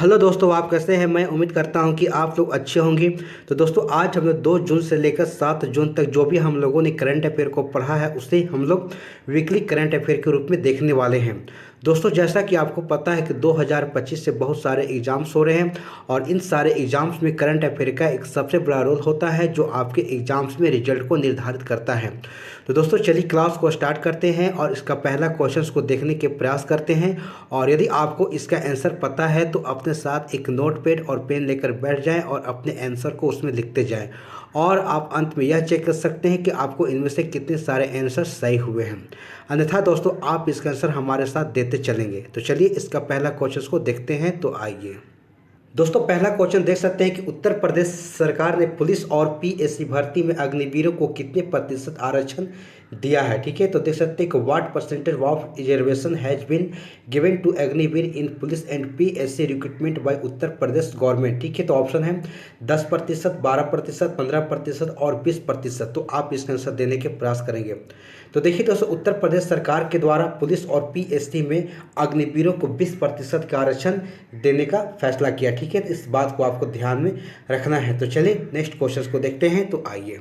Hello दोस्तों, आप कैसे हैं। मैं उम्मीद करता हूं कि आप लोग अच्छे होंगे। तो दोस्तों, आज हम लोग 2 जून से लेकर 7 जून तक जो भी हम लोगों ने करंट अफेयर को पढ़ा है उसे हम लोग वीकली करंट अफेयर के रूप में देखने वाले हैं। दोस्तों, जैसा कि आपको पता है कि 2025 से बहुत सारे एग्ज़ाम्स हो रहे हैं और इन सारे एग्ज़ाम्स में करंट अफेयर का एक सबसे बड़ा रोल होता है जो आपके एग्ज़ाम्स में रिजल्ट को निर्धारित करता है। तो दोस्तों, चलिए क्लास को स्टार्ट करते हैं और इसका पहला क्वेश्चन को देखने के प्रयास करते हैं। और यदि आपको इसका आंसर पता है तो अपने साथ एक नोटपैड और पेन लेकर बैठ जाएं और अपने आंसर को उसमें लिखते जाएं। और आप अंत में यह चेक कर सकते हैं कि आपको इनमें से कितने सारे आंसर सही हुए हैं। अन्यथा दोस्तों, आप इसका आंसर हमारे साथ देते चलेंगे। तो चलिए इसका पहला क्वेश्चन को देखते हैं। तो आइए दोस्तों, पहला क्वेश्चन देख सकते हैं कि उत्तर प्रदेश सरकार ने पुलिस और पीएससी भर्ती में अग्निवीरों को कितने प्रतिशत आरक्षण दिया है। ठीक है, तो देख सकते हैं कि what percentage of reservation has been given to Agniveer in police and PSC recruitment by Uttar Pradesh government. ठीक है, तो ऑप्शन है 10%, 12%, 15% और 20%। तो आप इसका आंसर देने के प्रयास करेंगे। तो देखिए दोस्तों, उत्तर प्रदेश सरकार के द्वारा पुलिस और पीएससी में अग्निवीरों को 20% का आरक्षण देने का फैसला किया। ठीक है, तो इस बात को आपको ध्यान में रखना है। तो चलिए नेक्स्ट क्वेश्चन को देखते हैं। तो आइए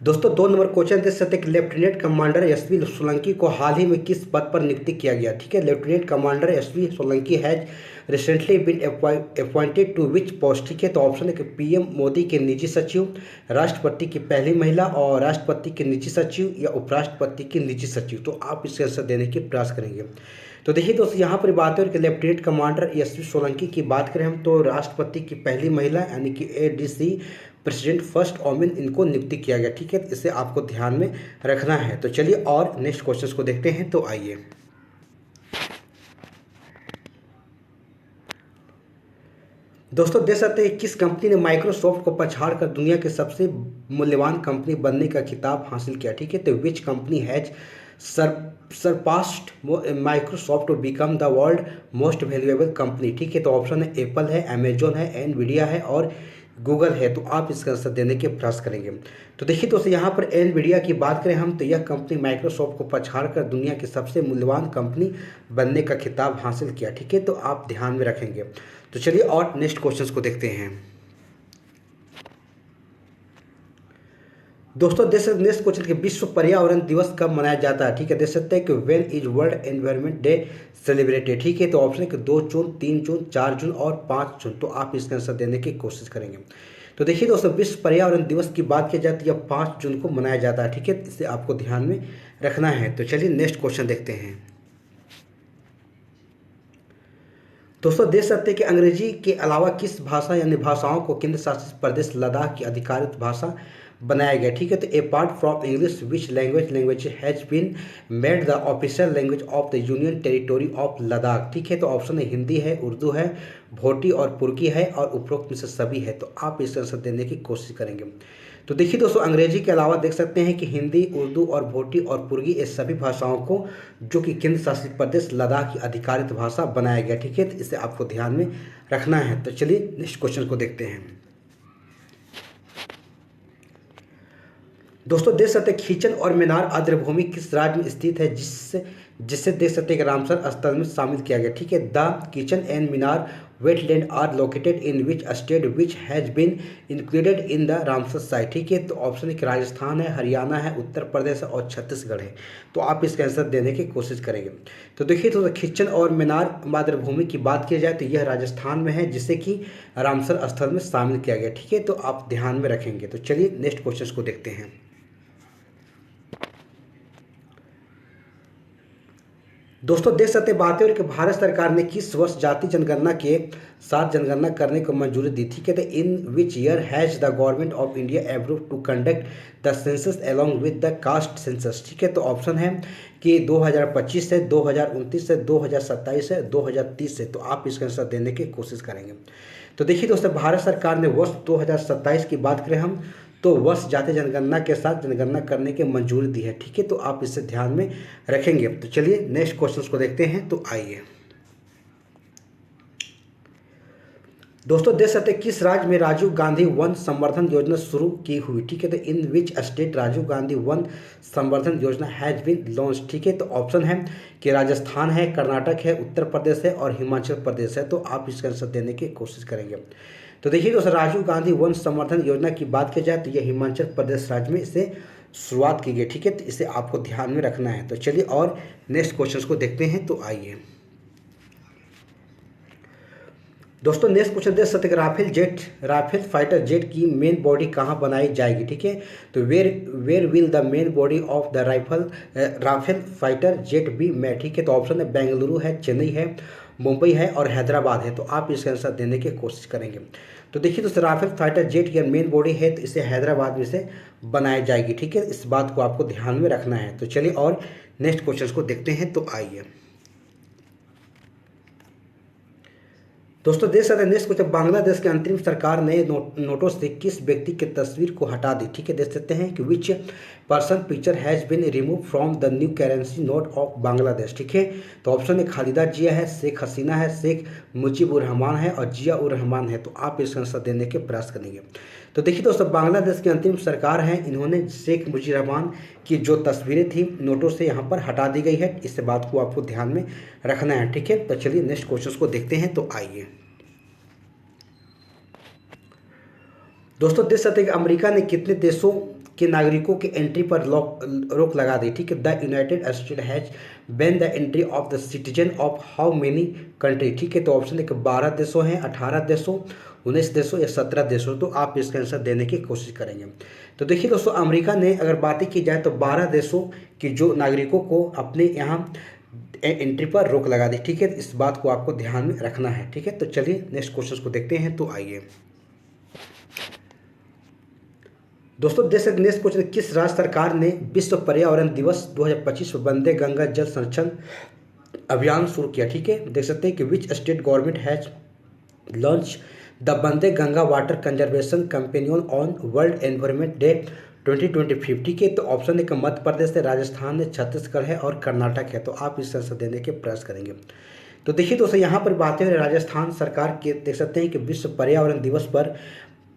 दोस्तों, 2 नंबर क्वेश्चन देख सकते हैं कि लेफ्टिनेंट कमांडर एसवी सोलंकी को हाल ही में किस पद पर नियुक्त किया गया। ठीक है, lieutenant commander SV Solanki has recently been appointed to which post. ठीक है, तो ऑप्शन है कि पीएम मोदी के निजी सचिव, राष्ट्रपति की पहली महिला और राष्ट्रपति के निजी सचिव या उपराष्ट्रपति के निजी सचिव। तो आप इसके आंसर देने की प्रयास करेंगे। तो देखिए दोस्तों, यहाँ पर बात है कि लेफ्टिनेंट कमांडर एसवी सोलंकी की बात करें हम तो राष्ट्रपति की पहली महिला यानी कि एडीसी प्रेसिडेंट फर्स्ट वोमेन इनको नियुक्ति किया गया। ठीक है, इसे आपको ध्यान में रखना है। तो चलिए और नेक्स्ट क्वेश्चन को देखते हैं। तो आइए दोस्तों, देख सकते हैं किस कंपनी ने माइक्रोसॉफ्ट को पछाड़कर दुनिया के सबसे मूल्यवान कंपनी बनने का खिताब हासिल किया। ठीक है, तो which company has surpassed Microsoft to become the world most valuable company. ठीक है, तो ऑप्शन है एप्पल है, अमेजोन है, एनवीडिया है और गूगल है। तो आप इसका आंसर देने के प्रयास करेंगे। तो देखिए दोस्तों, यहाँ पर एनवीडिया की बात करें हम तो यह कंपनी माइक्रोसॉफ्ट को पछाड़कर दुनिया की सबसे मूल्यवान कंपनी बनने का खिताब हासिल किया। ठीक है, तो आप ध्यान में रखेंगे। तो चलिए और नेक्स्ट क्वेश्चन को देखते हैं। दोस्तों, देख सकते नेक्स्ट क्वेश्चन के विश्व पर्यावरण दिवस कब मनाया जाता है। ठीक है, देख सकते हैं कि when is world environment day celebrated. ठीक है, तो ऑप्शन है कि 2 जून, 3 जून, 4 जून और 5 जून। तो आप इसका आंसर देने की कोशिश करेंगे। तो देखिए दोस्तों, विश्व पर्यावरण दिवस की बात की जाती है 5 जून को मनाया जाता है। ठीक है, इसे आपको ध्यान में रखना है। तो चलिए नेक्स्ट क्वेश्चन देखते हैं। दोस्तों, देख सकते हैं कि अंग्रेजी के अलावा किस भाषा यानी भाषाओं को केंद्र शासित प्रदेश लद्दाख की आधिकारिक भाषा बनाया गया। ठीक है, तो apart from English which language has been made the official language of the union territory of Ladakh. ठीक है, तो ऑप्शन है हिंदी है, उर्दू है, भोटी और पुर्गी है और उपरोक्त में से सभी है। तो आप इसका आंसर देने की कोशिश करेंगे। तो देखिए दोस्तों, अंग्रेजी के अलावा देख सकते हैं कि हिंदी, उर्दू और भोटी और पुर्गी ये सभी भाषाओं को जो कि केंद्र शासित प्रदेश लद्दाख की आधिकारिक भाषा बनाया गया। ठीक है, तो इसे आपको ध्यान में रखना है। तो चलिए नेक्स्ट क्वेश्चन को देखते हैं। दोस्तों, देख सकते हैं खींचन और मीनार आर्द्रभूमि किस राज्य में स्थित है जिससे जिससे देख सकते हैं कि रामसर स्थल में शामिल किया गया। ठीक है, the Khichan and Menar wetland are located in which state which has been included in the Ramsar site. ठीक है, तो ऑप्शन है कि राजस्थान है, हरियाणा है, उत्तर प्रदेश है और छत्तीसगढ़ है। तो आप इसका आंसर देने की कोशिश करेंगे। तो देखिए दोस्तों, खींचन और मीनार मातृभूमि की बात की जाए तो यह राजस्थान में है जिसे कि रामसर स्थल में शामिल किया गया। ठीक है, तो आप ध्यान में रखेंगे। तो चलिए नेक्स्ट क्वेश्चन को देखते हैं। दोस्तों, देख सकते हैं बात है कि भारत सरकार ने किस वर्ष जाति जनगणना के साथ जनगणना करने को मंजूरी दी थी। कहते in which year has the government of India approve to conduct the census along with the caste census. ठीक है, तो ऑप्शन है कि 2025 से, 2029 से, 2027 से, 2030 से। तो आप इसका आंसर देने की कोशिश करेंगे। तो देखिए दोस्तों, भारत सरकार ने वर्ष 2027 की बात करें हम तो वर्ष जाति जनगणना के साथ जनगणना करने की मंजूरी दी है। ठीक है, तो आप इसे ध्यान में रखेंगे। तो चलिए नेक्स्ट क्वेश्चन को देखते हैं। तो आइए दोस्तों देख सकते हैं किस राज्य में राजीव गांधी वन संवर्धन योजना शुरू की हुई, ठीक है। तो in which state Rajiv Gandhi वन संवर्धन योजना हैज बीन लॉन्च, ठीक है। तो ऑप्शन है कि राजस्थान है, कर्नाटक है, उत्तर प्रदेश है और हिमाचल प्रदेश है। तो आप इसका आंसर देने की कोशिश करेंगे। तो देखिए दोस्तों, राजीव गांधी वन संवर्धन योजना की बात की जाए तो यह हिमाचल प्रदेश राज्य में इसे शुरुआत की गई, ठीक है। तो इसे आपको ध्यान में रखना है। तो चलिए और नेक्स्ट क्वेश्चन को देखते हैं। तो आइए दोस्तों, नेक्स्ट क्वेश्चन देख सकते हैं, राफेल फाइटर जेट की मेन बॉडी कहाँ बनाई जाएगी, ठीक है। तो where will the main body of the Rafale fighter jet be made, ठीक है। तो ऑप्शन है बेंगलुरु है, चेन्नई है, मुंबई है और हैदराबाद है। तो आप इसका आंसर देने की कोशिश करेंगे। तो देखिए दोस्तों, राफेल फाइटर जेट की मेन बॉडी है तो इसे हैदराबाद में से बनाई जाएगी, ठीक है। इस बात को आपको ध्यान में रखना है। तो चलिए और नेक्स्ट क्वेश्चन को देखते हैं। तो आइए दोस्तों देख सकते हैं नेक्स्ट क्वेश्चन, बांग्लादेश के अंतरिम सरकार ने नोटों से किस व्यक्ति की तस्वीर को हटा दी, ठीक है। देख सकते हैं कि which person picture has been remove from the new currency note of Bangladesh, ठीक है। तो ऑप्शन है खालिदा जिया है, शेख हसीना है, शेख मुजीबुर रहमान है और जिया उर रहमान है। तो आप इसका आंसर देने के प्रयास करेंगे। तो देखिए दोस्तों, बांग्लादेश की अंतिम सरकार है, इन्होंने शेख मुजीबुर रहमान की जो तस्वीरें थी नोटों से यहाँ पर हटा दी गई है। इस बात को आपको ध्यान में रखना है, ठीक है। तो चलिए नेक्स्ट क्वेश्चन को देखते हैं। तो आइए दोस्तों देख सकते हैं कि अमेरिका ने कितने देशों के नागरिकों की एंट्री पर रोक लगा दी, ठीक है। The United state has ban the entry of the citizen of how many country, ठीक है। तो ऑप्शन है कि 12 देशों हैं, 18 देशों, 19 देशों या 17 देशों। तो आप इसका आंसर देने की कोशिश करेंगे। तो देखिए दोस्तों, अमेरिका ने अगर बातें की जाए तो 12 देशों की जो नागरिकों को अपने यहाँ एंट्री पर रोक लगा दी, ठीक है। इस बात को आपको ध्यान में रखना है, ठीक है। तो चलिए नेक्स्ट क्वेश्चन को देखते हैं। तो आइए दोस्तों देश नेक्स्ट क्वेश्चन, किस राज्य सरकार ने विश्व पर्यावरण दिवस 2025 पर वंदे गंगा जल संरक्षण अभियान शुरू किया, ठीक है। देख सकते हैं कि which state government has launch the Vande Ganga water conservation companion on world environment day 2025, ठीक है। तो ऑप्शन है कि मध्य प्रदेश है, राजस्थान है, छत्तीसगढ़ है और कर्नाटक है। तो आप इस आंसर देने के प्रयास करेंगे। तो देखिए दोस्तों, यहाँ पर बातें हो रही राजस्थान सरकार के, देख सकते हैं कि विश्व पर्यावरण दिवस पर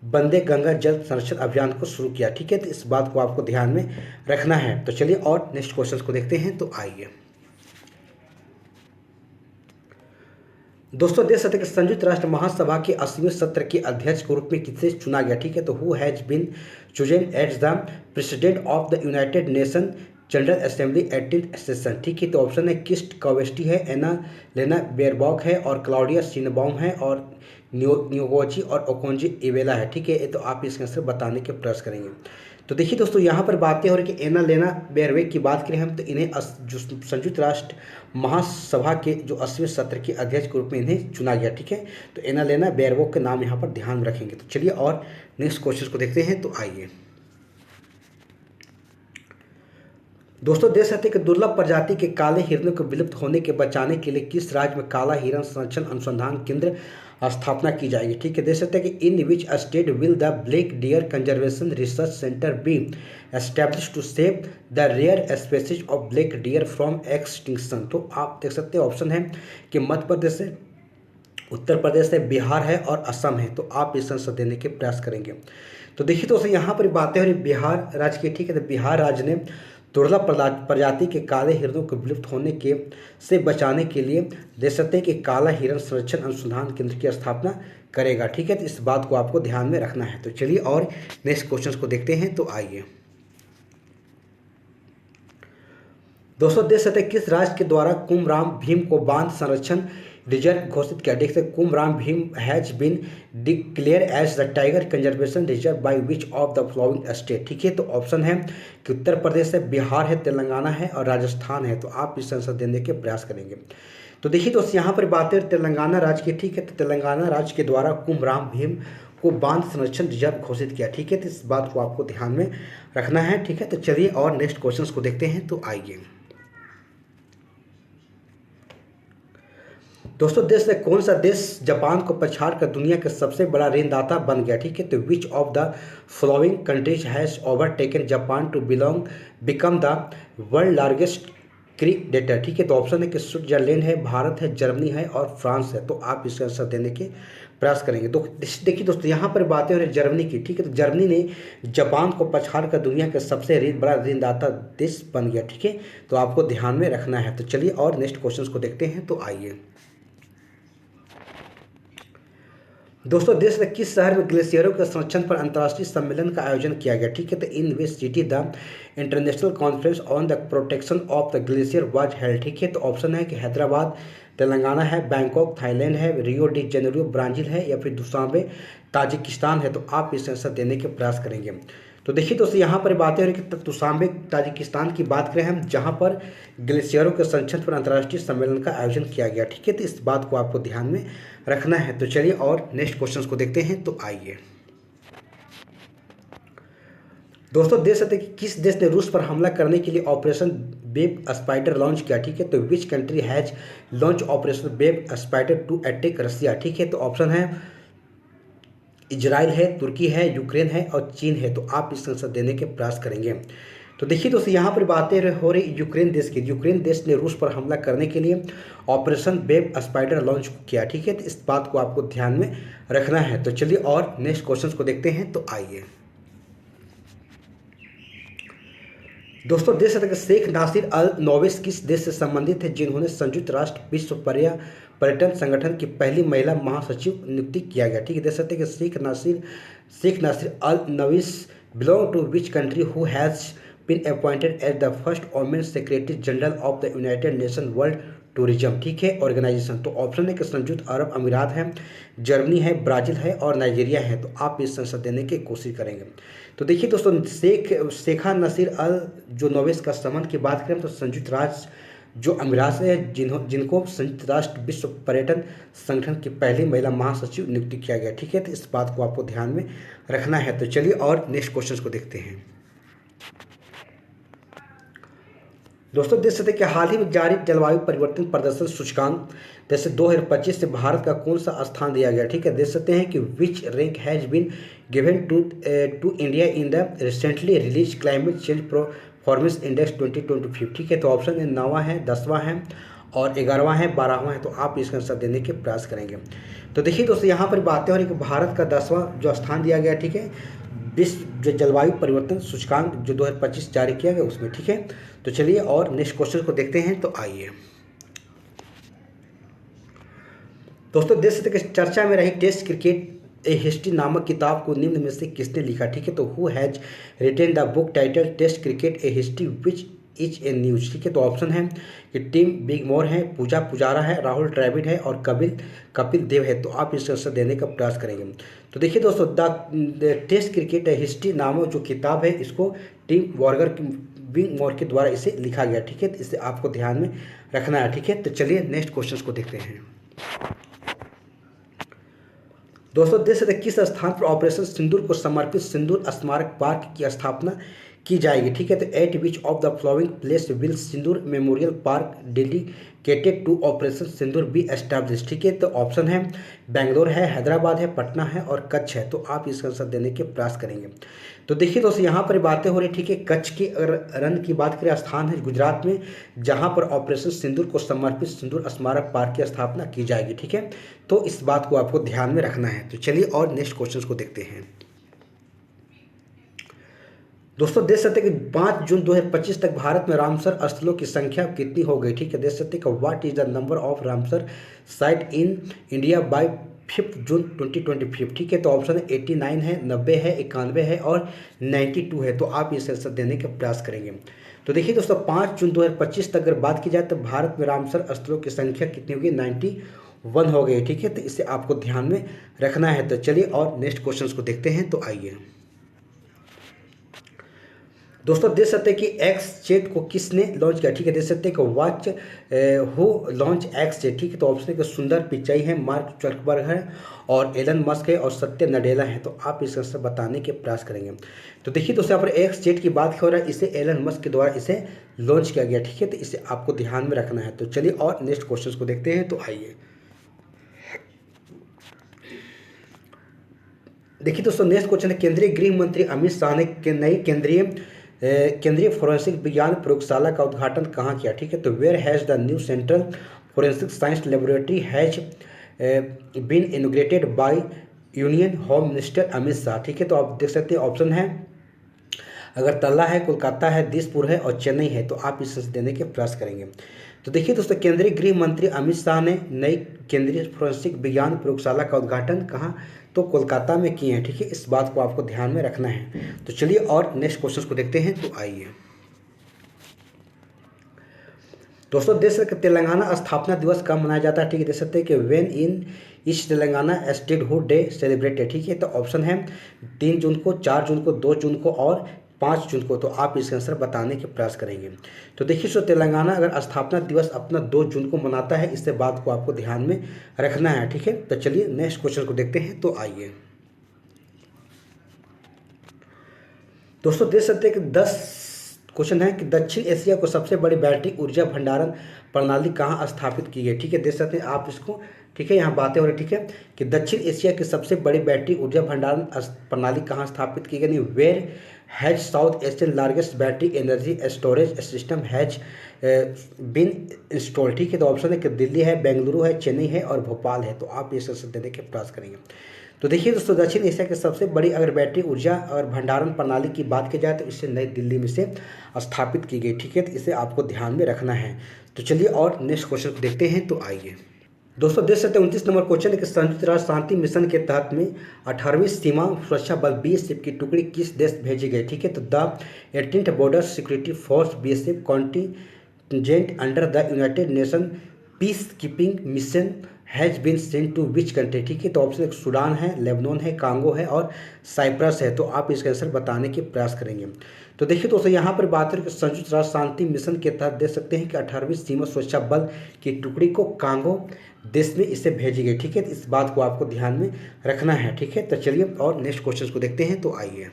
वंदे गंगा जल संरक्षण अभियान को शुरू किया, ठीक है। तो इस बात को आपको ध्यान में रखना है। तो चलिए और नेक्स्ट क्वेश्चन को देखते हैं। तो आइए दोस्तों देख सकते हैं कि संयुक्त राष्ट्र महासभा के 80वें सत्र के अध्यक्ष के रूप में किसे चुना गया, ठीक है। तो who has been chosen as the president of the United Nation General Assembly 18th session, ठीक है। तो ऑप्शन है किस्ट कवेस्टी है, एना लेना बेरबॉक है और क्लाउडिया शिनबाउम है और न्योगोची और ओकोंजी इवेला है, ठीक है। तो आप इसके आंसर बताने के प्रयास करेंगे। तो देखिए दोस्तों, यहाँ पर बातें हो रही कि एना लेना बेरवेक की बात करें हम तो इन्हें जो संयुक्त राष्ट्र महासभा के जो 80वें सत्र के अध्यक्ष के रूप में इन्हें चुना गया, ठीक है। तो एना लेना बेरवोक के नाम यहाँ पर ध्यान में रखेंगे। तो चलिए और नेक्स्ट क्वेश्चन को देखते हैं। तो आइए दोस्तों देख सकते हैं कि दुर्लभ प्रजाति के काले हिरणों के विलुप्त होने के बचाने के लिए किस राज्य में काला हिरण संरक्षण अनुसंधान केंद्र स्थापना की जाएगी, ठीक है। देख सकते हैं कि in which state will the black deer conservation research centre be establish to save the rare species of black deer from extinction. तो आप देख सकते हैं ऑप्शन है कि मध्य प्रदेश है, उत्तर प्रदेश है, बिहार है और असम है। तो आप इस आंसर देने के प्रयास करेंगे। तो देखिए दोस्तों, यहाँ पर बातें हो रही बिहार राज्य की, ठीक है। तो बिहार राज्य ने दुर्लभ प्रजाति के काले हिरणों को विलुप्त होने के से बचाने के लिए देख सकते हैं कि काला हिरण संरक्षण अनुसंधान केंद्र की स्थापना करेगा, ठीक है। तो इस बात को आपको ध्यान में रखना है। तो चलिए और नेक्स्ट क्वेश्चन को देखते हैं। तो आइए दोस्तों देख सकते हैं किस राज्य के द्वारा कुमराम भीम को बांध संरक्षण रिजर्व घोषित किया, देख सकते Kumram Bheem has been declare as the tiger conservation reserve by which of the following state, ठीक है। तो ऑप्शन है कि उत्तर प्रदेश है, बिहार है, तेलंगाना है और राजस्थान है। तो आप इस आंसर देने के प्रयास करेंगे। तो देखिए दोस्तों, यहाँ पर बात है तेलंगाना राज्य की, ठीक है। तो तेलंगाना राज्य के द्वारा कुमराम भीम को बांध संरक्षण रिजर्व घोषित किया, ठीक है। तो इस बात को आपको ध्यान में रखना है, ठीक है। तो चलिए और नेक्स्ट क्वेश्चन को देखते हैं। तो आइए दोस्तों देश में कौन सा देश जापान को पछाड़ कर दुनिया का सबसे बड़ा ऋणदाता बन गया, ठीक है। तो which of the following countries has overtaken Japan to become the world largest creditor, ठीक है। तो ऑप्शन है कि स्विट्जरलैंड है, भारत है, जर्मनी है और फ्रांस है। तो आप इसका आंसर देने के प्रयास करेंगे। तो देखिए दोस्तों, यहाँ पर बातें हो रही जर्मनी की, ठीक है। तो जर्मनी ने जापान को पछाड़ कर दुनिया का सबसे बड़ा ऋणदाता देश बन गया, ठीक है। तो आपको ध्यान में रखना है। तो चलिए और नेक्स्ट क्वेश्चन को देखते हैं। तो आइए दोस्तों, देश में किस शहर में ग्लेशियरों के संरक्षण पर अंतर्राष्ट्रीय सम्मेलन का आयोजन किया गया, ठीक है। तो in which city the international conference on the protection of the glacier was held, ठीक है। तो ऑप्शन है कि हैदराबाद तेलंगाना है, बैंकॉक थाईलैंड है, रियो डी जेनेरियो ब्राज़ील है या फिर दुशांबे ताजिकिस्तान है। तो आप इस आंसर देने के प्रयास करेंगे। तो देखिए दोस्तों, यहाँ पर बातें हो रही कि दुशांबे ताजिकिस्तान की बात करें हम, जहाँ पर ग्लेशियरों के संरक्षण पर अंतर्राष्ट्रीय सम्मेलन का आयोजन किया गया, ठीक है। तो इस बात को आपको ध्यान में रखना है। तो चलिए और नेक्स्ट क्वेश्चन को देखते हैं। तो आइए दोस्तों, देख सकते हैं कि किस देश ने रूस पर हमला करने के लिए ऑपरेशन वेब स्पाइडर लॉन्च किया, ठीक है। तो which country has launch Operation Web Spider to attack Russia, ठीक है। तो ऑप्शन है इजराइल है, तुर्की है, यूक्रेन है और चीन है। तो आप इस आंसर देने के प्रयास करेंगे। तो देखिए दोस्तों, यहाँ पर बातें हो रही यूक्रेन देश की। यूक्रेन देश ने रूस पर हमला करने के लिए ऑपरेशन वेब स्पाइडर लॉन्च किया, ठीक है। तो इस बात को आपको ध्यान में रखना है। तो चलिए और नेक्स्ट क्वेश्चन को देखते हैं। तो आइए दोस्तों, देख सकते हैं कि शेख नासिर अल नोवेस किस देश से संबंधित है, जिन्होंने संयुक्त राष्ट्र विश्व पर्यटन संगठन की पहली महिला महासचिव नियुक्ति किया गया, ठीक है। देख सकते हैं कि Sheikh Nasser Al Nowais belong to which country who has been appointed as the first women secretary general of the United Nation World Tourism, ठीक है, ऑर्गेनाइजेशन। तो ऑप्शन है कि संयुक्त अरब अमीरात है, जर्मनी है, ब्राज़ील है और नाइजीरिया है। तो आप इस आंसर देने की कोशिश करेंगे। तो देखिए दोस्तों, शेखा नसीर अल जो नोवेस का संबंध की बात करें तो संयुक्त राष्ट्र जो अमीरात से है, जिनको संयुक्त राष्ट्र विश्व पर्यटन संगठन की पहली महिला महासचिव नियुक्ति किया गया, ठीक है। तो इस बात को आपको ध्यान में रखना है। तो चलिए और नेक्स्ट क्वेश्चन को देखते हैं। दोस्तों, देख सकते हैं कि हाल ही में जारी जलवायु परिवर्तन प्रदर्शन सूचकांक जैसे 2025 से भारत का कौन सा स्थान दिया गया, ठीक है। देख सकते हैं कि which rank has been given to India in the recently release climate change performance index 2025, ठीक है। तो ऑप्शन है 9वां है, 10वां है और 11वां है, 12वां है। तो आप इसका आंसर देने के प्रयास करेंगे। तो देखिए दोस्तों, यहाँ पर बातें हो रही कि भारत का 10वां जो स्थान दिया गया, ठीक है, विश्व जो जलवायु परिवर्तन सूचकांक जो 2025 जारी किया गया उसमें, ठीक है। तो चलिए और नेक्स्ट क्वेश्चन को देखते हैं। तो आइए दोस्तों, देख सकते हैं कि चर्चा में रही टेस्ट क्रिकेट ए हिस्ट्री नामक किताब को निम्न में से किसने लिखा, ठीक है। तो who has written the book title test cricket a history which is a news, ठीक है। तो ऑप्शन है कि टिम बिगमोर है, पूजा पुजारा है, राहुल द्रविड़ है और कपिल देव है। तो आप इसका आंसर देने का प्रयास करेंगे। तो देखिए दोस्तों, the test cricket a history नामक जो किताब है इसको टिम बिगमोर के द्वारा इसे लिखा गया, ठीक है। तो इसे आपको ध्यान में रखना है, ठीक है। तो चलिए नेक्स्ट क्वेश्चन को देखते हैं। दोस्तों, देश के किस स्थान पर ऑपरेशन सिंदूर को समर्पित सिंदूर स्मारक पार्क की स्थापना की जाएगी, ठीक है। तो at which of the following place will Sindoor memorial park dedicated to operation Sindoor be establish, ठीक है। तो ऑप्शन है बेंगलोर है, हैदराबाद है, पटना है और कच्छ है। तो आप इसका आंसर देने के प्रयास करेंगे। तो देखिए दोस्तों, यहाँ पर बातें हो रही, ठीक है। कच्छ की अगर रण की बात करें, स्थान है गुजरात में, जहाँ पर ऑपरेशन सिंदूर को समर्पित सिंदूर स्मारक पार्क की स्थापना की जाएगी, ठीक है। तो इस बात को आपको ध्यान में रखना है। तो चलिए और नेक्स्ट क्वेश्चन को देखते हैं। दोस्तों, देख सकते हैं कि 5 जून 2025 तक भारत में रामसर स्थलों की संख्या कितनी हो गई, ठीक है। देख सकते हैं कि what is the number of Ramsar site in India by 5 जून 2025, ठीक है। तो ऑप्शन है 89 है, 90 है, 91 है और 92 है। तो आप इस आंसर देने का प्रयास करेंगे। तो देखिए दोस्तों, 5 जून 2025 तक अगर बात की जाए तो भारत में रामसर स्थलों की संख्या कितनी होगी, 91 हो गई, ठीक है। तो इसे आपको ध्यान में रखना है। तो चलिए और नेक्स्ट क्वेश्चन को देखते हैं। तो आइए दोस्तों, देख सकते हैं कि एक्स चैट को किसने लॉन्च किया, ठीक है। देख सकते हैं कि watch who launch x chat, ठीक है। तो ऑप्शन है कि सुंदर पिचाई है, मार्क जकरबर्ग है और एलन मस्क है और सत्य नडेला है। तो आप इसका आंसर बताने के प्रयास करेंगे। तो देखिए दोस्तों, यहाँ पर एक्स चैट की बात हो रहा है, इसे एलन मस्क के द्वारा इसे लॉन्च किया गया, ठीक है। तो इसे आपको ध्यान में रखना है। तो चलिए और नेक्स्ट क्वेश्चन को देखते हैं। तो आइए देखिए दोस्तों, नेक्स्ट क्वेश्चन है केंद्रीय गृह मंत्री अमित शाह ने नई केंद्रीय केंद्रीय फोरेंसिक विज्ञान प्रयोगशाला का उद्घाटन कहाँ किया? ठीक है, तो where has the new central forensic science laboratory has been inaugurated by union home minister Amit Shah. ठीक है, तो आप देख सकते हैं ऑप्शन है अगरतला है, कोलकाता है, दिसपुर है और चेन्नई है। तो आप इसे देने के प्रयास करेंगे। तो देखिए दोस्तों, केंद्रीय गृह मंत्री अमित शाह ने नई केंद्रीय फोरेंसिक विज्ञान प्रयोगशाला का उद्घाटन कहाँ? तो कोलकाता में किए हैं। ठीक है, इस बात को आपको ध्यान में रखना है। तो चलिए और नेक्स्ट क्वेश्चन को देखते हैं। तो आइए दोस्तों, देश का तेलंगाना स्थापना दिवस कब मनाया जाता है? ठीक है, देख सकते हैं कि when in east Telangana statehood day celebrated. ठीक है, तो ऑप्शन है 3 जून को, 4 जून को, 2 जून को और 5 जून को। तो आप इसका आंसर बताने के प्रयास करेंगे। तो देखिए सो तेलंगाना अगर स्थापना दिवस अपना 2 जून को मनाता है, इससे बात को आपको ध्यान में रखना है। ठीक है, तो चलिए नेक्स्ट क्वेश्चन को देखते हैं। तो आइए दोस्तों, देख सकते हैं कि 10 क्वेश्चन है कि दक्षिण एशिया को सबसे बड़ी बैटरी ऊर्जा भंडारण प्रणाली कहाँ स्थापित की गई? ठीक है, देख सकते हैं आप इसको। ठीक है, यहाँ बातें हो रही। ठीक है, कि दक्षिण एशिया की सबसे बड़ी बैटरी ऊर्जा भंडारण प्रणाली कहाँ स्थापित की गई? Where has South Asian largest battery energy storage system has been install. ठीक है, तो ऑप्शन है कि दिल्ली है, बेंगलुरु है, चेन्नई है और भोपाल है। तो आप ये सब देने के प्रयास करेंगे। तो देखिए दोस्तों, दक्षिण एशिया की सबसे बड़ी अगर बैटरी ऊर्जा और भंडारण प्रणाली की बात की जाए तो इसे नई दिल्ली में से स्थापित की गई। ठीक है, तो इसे आपको ध्यान में रखना है। तो चलिए और नेक्स्ट क्वेश्चन को देखते हैं। तो आइए दोस्तों, देख सकते हैं 29 नंबर क्वेश्चन है कि संयुक्त राष्ट्र शांति मिशन के तहत में 18वीं सीमा सुरक्षा बल बीएसएफ की टुकड़ी किस देश भेजी गई? ठीक है, तो the 18th border security force BSF contingent under the United Nation peace keeping mission has been sent to which country? ठीक है, तो ऑप्शन एक सूडान है, लेबनान है, कांगो है और साइप्रस है। तो आप इसका आंसर बताने के प्रयास करेंगे। तो देखिए दोस्तों, यहाँ पर बात करें कि संयुक्त राष्ट्र शांति मिशन के तहत देख सकते हैं कि 18वीं सीमा सुरक्षा बल की टुकड़ी को कांगो देश में इसे भेजी गई। ठीक है, तो इस बात को आपको ध्यान में रखना है। ठीक है, तो चलिए और नेक्स्ट क्वेश्चन को देखते हैं। तो आइए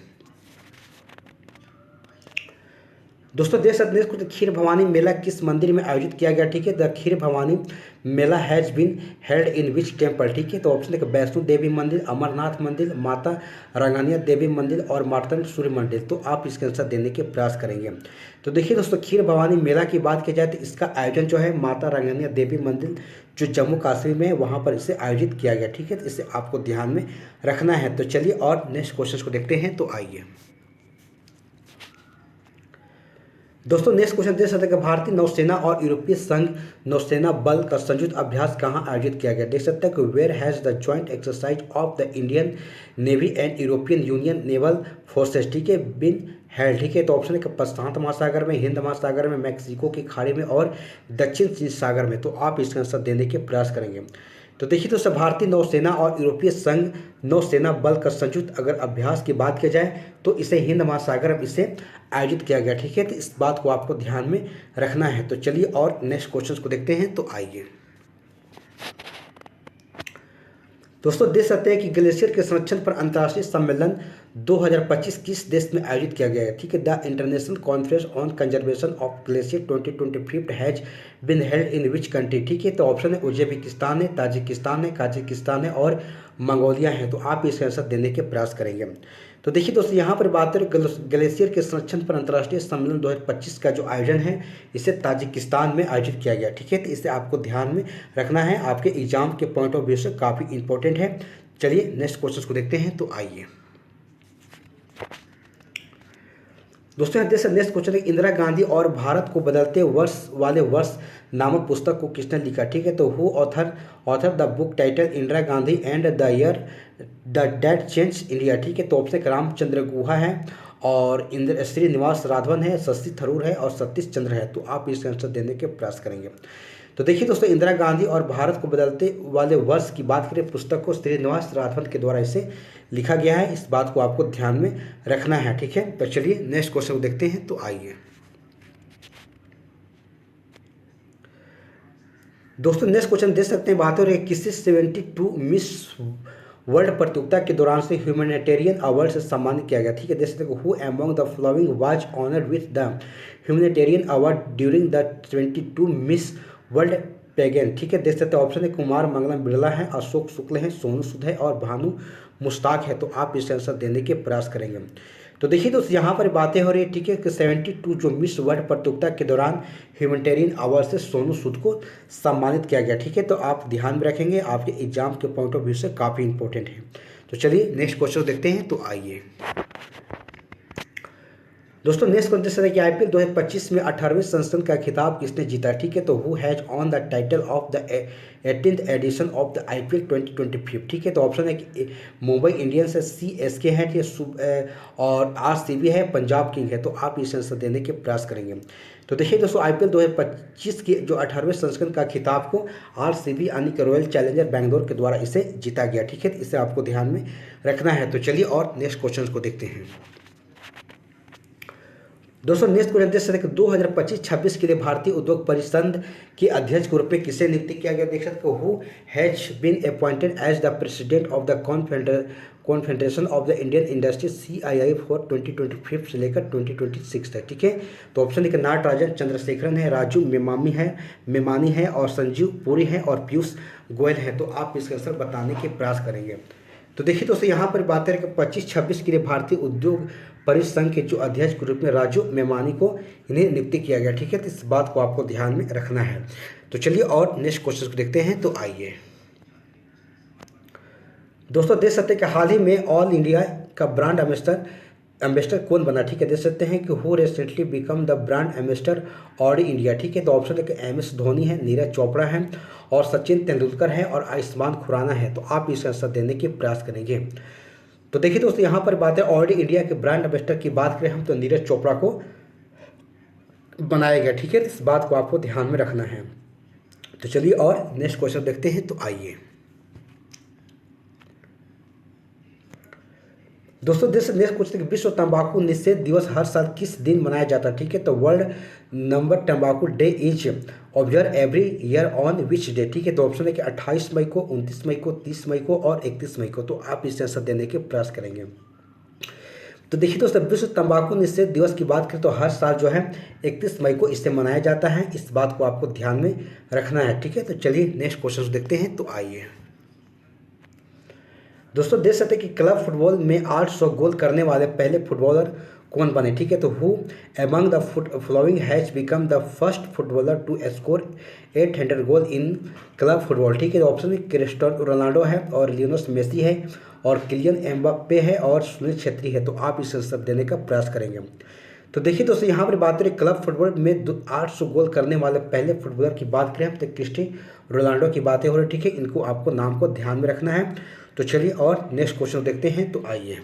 दोस्तों, देश सकते खीर भवानी मेला किस मंदिर में आयोजित किया गया? ठीक है, the Kheer Bhavani Mela has been held in which temple? ठीक है, तो ऑप्शन है वैष्णो देवी मंदिर, अमरनाथ मंदिर, माता रंगानिया देवी मंदिर और मार्तंड सूर्य मंदिर। तो आप इसके आंसर देने के प्रयास करेंगे। तो देखिए दोस्तों, खीर भवानी मेला की बात की जाए तो इसका आयोजन जो है माता रंगानिया देवी मंदिर जो जम्मू कश्मीर में है वहाँ पर इसे आयोजित किया गया। ठीक है, तो इसे आपको ध्यान में रखना है। तो चलिए और नेक्स्ट क्वेश्चन को देखते हैं। तो आइए दोस्तों, नेक्स्ट क्वेश्चन देख सकते हैं कि भारतीय नौसेना और यूरोपीय संघ नौसेना बल का संयुक्त अभ्यास कहाँ आयोजित किया गया? देख सकते हैं कि where has the joint exercise of the Indian navy and European union naval forces. ठीक है, बिन हेल्ड। ठीक है, तो ऑप्शन है कि प्रशांत महासागर में, हिंद महासागर में, मैक्सिको की खाड़ी में और दक्षिण चीन सागर में। तो आप इसका आंसर देने के प्रयास करेंगे। तो देखिए दोस्तों, भारतीय नौसेना और यूरोपीय संघ नौसेना बल का संयुक्त अगर अभ्यास की बात की जाए तो इसे हिंद महासागर में इसे आयोजित किया गया। ठीक है, तो इस बात को आपको ध्यान में रखना है। तो चलिए और नेक्स्ट क्वेश्चन को देखते हैं। तो आइए दोस्तों, देख सकते हैं कि ग्लेशियर के संरक्षण पर अंतर्राष्ट्रीय सम्मेलन 2025 किस देश में आयोजित किया गया है? ठीक है, the international conference on conservation of glacier 2025 has been held in which country? ठीक है, तो ऑप्शन है उज्बेकिस्तान है, ताजिकिस्तान है, काजाकिस्तान है और मंगोलिया है। तो आप इसका आंसर देने के प्रयास करेंगे। तो देखिए दोस्तों, यहाँ पर बात करें ग्लेशियर के संरक्षण पर अंतर्राष्ट्रीय सम्मेलन 2025 का जो आयोजन है इसे ताजिकिस्तान में आयोजित किया गया। ठीक है, तो इसे आपको ध्यान में रखना है, आपके एग्जाम के पॉइंट ऑफ व्यू से काफ़ी इंपॉर्टेंट है। चलिए नेक्स्ट क्वेश्चन को देखते हैं। तो आइए दोस्तों, यहाँ देख नेक्स्ट क्वेश्चन है इंदिरा गांधी और भारत को बदलते वर्ष वाले वर्ष नामक पुस्तक को किसने लिखा? ठीक है, तो who author the book title Indira Gandhi and the year the date change India? ठीक है, तो ऑप्शन रामचंद्र गुहा है और श्रीनिवास राघवन है, शशि थरूर है और सतीश चंद्र है। तो आप इसका आंसर देने के प्रयास करेंगे। तो देखिए दोस्तों, इंदिरा गांधी और भारत को बदलते वाले वर्ष की बात करें पुस्तक को श्रीनिवास राघवन के द्वारा इसे लिखा गया है। इस बात को आपको ध्यान में रखना है। ठीक है, तो चलिए नेक्स्ट क्वेश्चन को देखते हैं। तो आइए दोस्तों, नेक्स्ट क्वेश्चन देख सकते हैं बात हो रही है किसी 72 मिस वर्ल्ड प्रतियोगिता के दौरान से ह्यूमैनिटेरियन अवार्ड से सम्मानित किया गया। ठीक है, देख सकते हैं who among the following was honoured with the humanitarian award during the 22 Miss World pageant? ठीक है, देख सकते हैं ऑप्शन है कुमार मंगलम बिरला है, अशोक शुक्ल है, सोनू सूद है और भानु मुश्ताक है। तो आप इसका आंसर देने के प्रयास करेंगे। तो देखिए दोस्तों यहाँ पर बातें हो रही है, ठीक है, कि 72 जो मिस वर्ल्ड प्रतियोगिता के दौरान ह्यूमैनिटेरियन अवार्ड से सोनू सूद को सम्मानित किया गया, ठीक है। तो आप ध्यान में रखेंगे, आपके एग्जाम के पॉइंट ऑफ व्यू से काफ़ी इंपॉर्टेंट है। तो चलिए नेक्स्ट क्वेश्चन देखते हैं। तो आइए दोस्तों, नेक्स्ट क्वेश्चन है कि आईपीएल 2025 में 18वें संस्करण का खिताब किसने जीता, ठीक है। तो who has won the title of the 18th edition of the IPL 2025, ठीक है। तो ऑप्शन है कि मुंबई इंडियंस है, सीएसके है, ठीक है, और आरसीबी है, पंजाब किंग है। तो आप इस आंसर देने के प्रयास करेंगे। तो देखिए दोस्तों, आईपीएल 2025 के जो 18वें संस्करण का खिताब को आरसीबी यानी कि रॉयल चैलेंजर बैंगलोर के द्वारा इसे जीता गया, ठीक है। इसे आपको ध्यान में रखना है। तो चलिए और नेक्स्ट क्वेश्चन को देखते हैं। दोस्तों नेक्स्ट क्वेश्चन देख सकते हैं कि 2025-26 के लिए भारतीय उद्योग परिसंघ के अध्यक्ष के रूप में किसे नियुक्त किया गया, देख सकते हो। Who has been appointed as the president of the confederation of the Indian industry CII for 2025 से लेकर 2026 तक, ठीक है। तो ऑप्शन है कि नाटराजन चंद्रशेखरन है, राजू मेमानी है और संजीव पुरी है और पीयूष गोयल है। तो आप इसका आंसर बताने के प्रयास करेंगे। तो देखिए दोस्तों, यहाँ पर बात करें कि 25-26 के लिए भारतीय उद्योग परिसंघ के जो अध्यक्ष के रूप में राजू मेमानी को इन्हें नियुक्त किया गया, ठीक है। तो इस बात को आपको ध्यान में रखना है। तो चलिए और नेक्स्ट क्वेश्चन को देखते हैं। तो आइए दोस्तों, देख सकते हैं कि हाल ही में ऑल इंडिया का ब्रांड एम्बेसडर कौन बना, ठीक है। देख सकते हैं कि who recently become the brand ambassador Audi India, ठीक है। तो ऑप्शन है कि MS धोनी है, नीरज चोपड़ा है और सचिन तेंदुलकर है और आयुष्मान खुराना है। तो आप इसका आंसर देने के प्रयास करेंगे। तो देखिए दोस्तों, यहाँ पर बात है ऑडी इंडिया के ब्रांड एम्बेसडर की बात करें हम, तो नीरज चोपड़ा को बनाया गया, ठीक है। इस बात को आपको ध्यान में रखना है। तो चलिए और नेक्स्ट क्वेश्चन देखते हैं। तो आइए दोस्तों, नेक्स्ट क्वेश्चन, विश्व तंबाकू निषेध दिवस हर साल किस दिन मनाया जाता है, ठीक है। तो वर्ल्ड नंबर तंबाकू day is observe every year on which day, ठीक है। तो ऑप्शन है कि 28 मई को, 29 मई को, 30 मई को और 31 मई को। तो आप इस आंसर देने के प्रयास करेंगे। तो देखिए दोस्तों, विश्व तंबाकू निषेध दिवस की बात करें तो हर साल जो है 31 मई को इसे मनाया जाता है। इस बात को आपको ध्यान में रखना है, ठीक है। तो चलिए नेक्स्ट क्वेश्चन देखते हैं। तो आइए दोस्तों, देख सकते हैं कि क्लब फुटबॉल में 800 गोल करने वाले पहले फुटबॉलर कौन बने, ठीक है। तो who among the following has become the first footballer to score 800 goal in club football, ठीक है। ऑप्शन में क्रिस्टियानो रोनाल्डो है और लियोनेल मेसी है और किलियन एम्बाप्पे है और सुनील छेत्री है। तो आप इस आंसर देने का प्रयास करेंगे। तो देखिए दोस्तों, यहाँ पर बात करें क्लब फुटबॉल में 800 गोल करने वाले पहले फुटबॉलर की बात करें तो क्रिस्टियानो रोनाल्डो की बातें हो रही, ठीक है। इनको आपको नाम को ध्यान में रखना है। तो चलिए और नेक्स्ट क्वेश्चन देखते हैं। तो आइए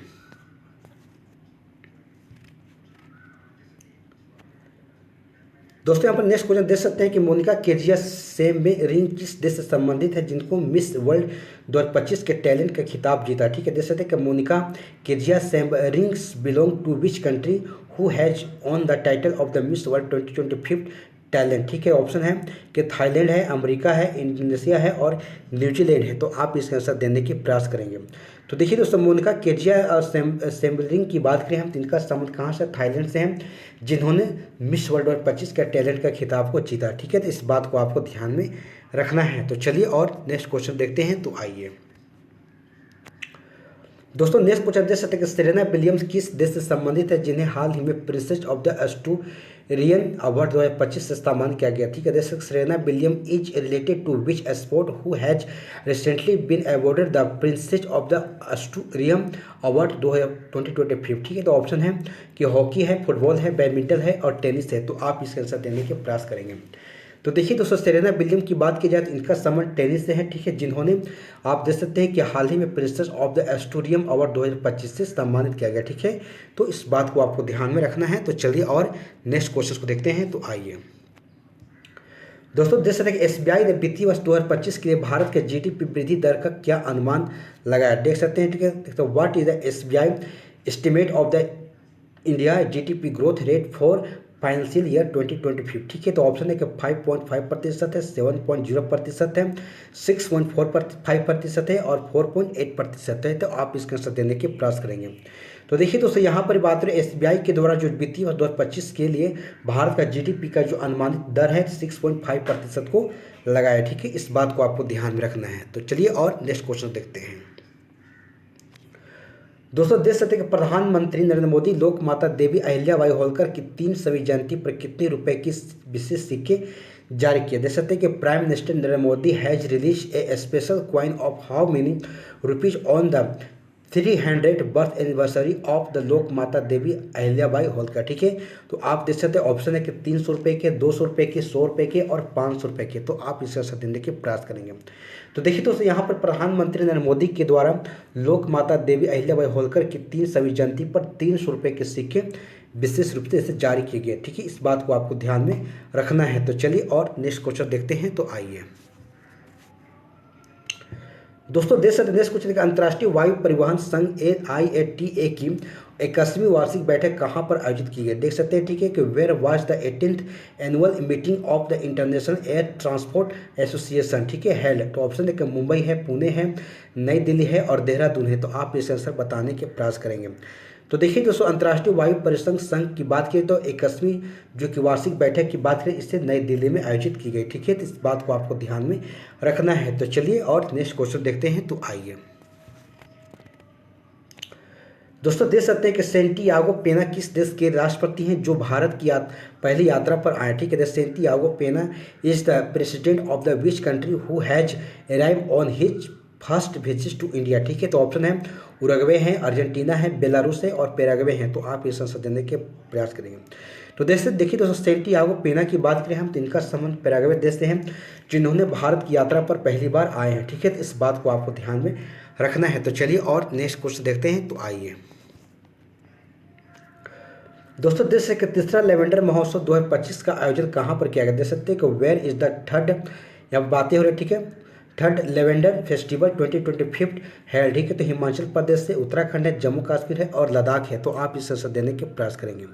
दोस्तों, यहाँ पर नेक्स्ट क्वेश्चन देख सकते हैं कि मोनिका केजिया सेमेरिंग किस देश से संबंधित है जिनको मिस वर्ल्ड 2025 के टैलेंट का खिताब जीता, ठीक है। देख सकते हैं कि Monika Kezia Sembiring belong to which country who has won the title of the Miss World 2025 talent, ठीक है। ऑप्शन है कि थाईलैंड है, अमेरिका है, इंडोनेशिया है और न्यूजीलैंड है। तो आप इसका आंसर देने के प्रयास करेंगे। तो देखिए दोस्तों, मोनिका केजिया और सेम्बरिंग की बात करें हम, तो इनका संबंध कहाँ से, थाईलैंड से हैं, जिन्होंने मिस वर्ल्ड 2025 का टैलेंट का खिताब को जीता, ठीक है। तो इस बात को आपको ध्यान में रखना है। तो चलिए और नेक्स्ट क्वेश्चन देखते हैं। तो आइए दोस्तों, नेक्स्ट क्वेश्चन देख सकते हैं कि सेरेना विलियम्स किस देश से संबंधित है जिन्हें हाल ही में Princess of the Asturian award 2025 से सम्मानित किया गया, ठीक है। देख सकते Serena William is related to which sport who has recently been awarded the Princess of the Asturian award 2025, ठीक है। तो ऑप्शन है कि हॉकी है, फुटबॉल है, बैडमिंटन है और टेनिस है। तो आप इसका आंसर देने के प्रयास करेंगे। तो देखिए दोस्तों, सेरेना विलियम की बात की जाए तो इनका संबंध टेनिस से है, ठीक है, जिन्होंने आप देख सकते हैं कि हाल ही में प्रिंसेस ऑफ द एस्टूरियम अवार्ड 2025 से सम्मानित किया गया, ठीक है। तो इस बात को आपको ध्यान में रखना है। तो चलिए और नेक्स्ट क्वेश्चन को देखते हैं। तो आइए दोस्तों, देख सकते हैं कि SBI ने वित्तीय वर्ष 2025 के लिए भारत के GDP वृद्धि दर का क्या अनुमान लगाया, देख सकते हैं, ठीक है। तो what is the SBI estimate of the India GDP growth rate for financial year 2025, ठीक है। तो ऑप्शन है कि 5.5% है, 7.0% है, 6.45% है और 4.8% है। तो आप इसका आंसर देने के प्रयास करेंगे। तो देखिए दोस्तों, यहाँ पर बात करें SBI के द्वारा जो वित्तीय वर्ष 2025 के लिए भारत का GDP का जो अनुमानित दर है 6.5% को लगाया, ठीक है। इस बात को आपको ध्यान में रखना है। तो चलिए और नेक्स्ट क्वेश्चन देखते हैं। दोस्तों देख सकते हैं कि प्रधानमंत्री नरेंद्र मोदी लोक माता देवी अहिल्याबाई होलकर की 300वीं जयंती पर कितने रुपए की विशेष सिक्के जारी किए। देख सकते हैं कि prime minister Narendra Modi has release a special coin of how many rupees on the 300 birth anniversary of the लोक माता देवी अहिल्याबाई होलकर। ठीक है, तो आप देख सकते हैं ऑप्शन है कि 300 रुपये के, 200 रुपये के, 100 रुपये के और 500 रुपये के। तो आप इसका आंसर देने के प्रयास करेंगे। तो देखिए दोस्तों, यहाँ पर प्रधानमंत्री नरेंद्र मोदी के द्वारा लोक माता देवी अहिल्याबाई होलकर की 300वीं जयंती पर 300 रुपये के सिक्के विशेष रूप से इसे जारी किए गए। ठीक है, इस बात को आपको ध्यान में रखना है। तो चलिए और नेक्स्ट क्वेश्चन देखते हैं। तो आइए दोस्तों देश नेक्स्ट क्वेश्चन का अंतर्राष्ट्रीय वायु परिवहन संघ IATA की 81वीं वार्षिक बैठक कहाँ पर आयोजित की गई। देख सकते हैं, ठीक है, कि where was the 18th annual meeting of the International Air Transport Association. ठीक है, हेल्ड। तो ऑप्शन है कि मुंबई है, पुणे है, नई दिल्ली है और देहरादून है। तो आप इस आंसर बताने के प्रयास करेंगे। तो देखिए दोस्तों, अंतर्राष्ट्रीय वायु परिसंघ संघ की बात करें तो 81वीं जो कि वार्षिक बैठक की बात करें, इससे नई दिल्ली में आयोजित की गई। ठीक है, तो इस बात को आपको ध्यान में रखना है। तो चलिए और नेक्स्ट क्वेश्चन देखते हैं। तो आइए दोस्तों देख सकते हैं कि सेंटियागो पेना किस देश के राष्ट्रपति हैं जो भारत की पहली यात्रा पर आए। ठीक है, Santiago Pena is the president of the which country who has arrive on his first visit to India. ठीक है, तो ऑप्शन है उरुग्वे है, अर्जेंटीना है, बेलारूस है और पैराग्वे है। तो आप इस आंसर देने के प्रयास करेंगे। तो देखिए दोस्तों, सेंटियागो पेना की बात करें हम तो इनका संबंध पैराग्वे देश से है जिन्होंने भारत की यात्रा पर पहली बार आए हैं। ठीक है, तो इस बात को आपको ध्यान में रखना है। तो चलिए और नेक्स्ट क्वेश्चन देखते हैं। तो आइए दोस्तों देश के तीसरा लेवेंडर महोत्सव 2025 का आयोजन कहाँ पर किया गया। देख सकते हैं कि वेयर इज द थर्ड, यहाँ बातें हो रही। ठीक है, थर्ड लेवेंडर फेस्टिवल 2025 है। ठीक है, तो हिमाचल प्रदेश से, उत्तराखंड है, जम्मू कश्मीर है और लद्दाख है। तो आप इस आंसर देने के प्रयास करेंगे।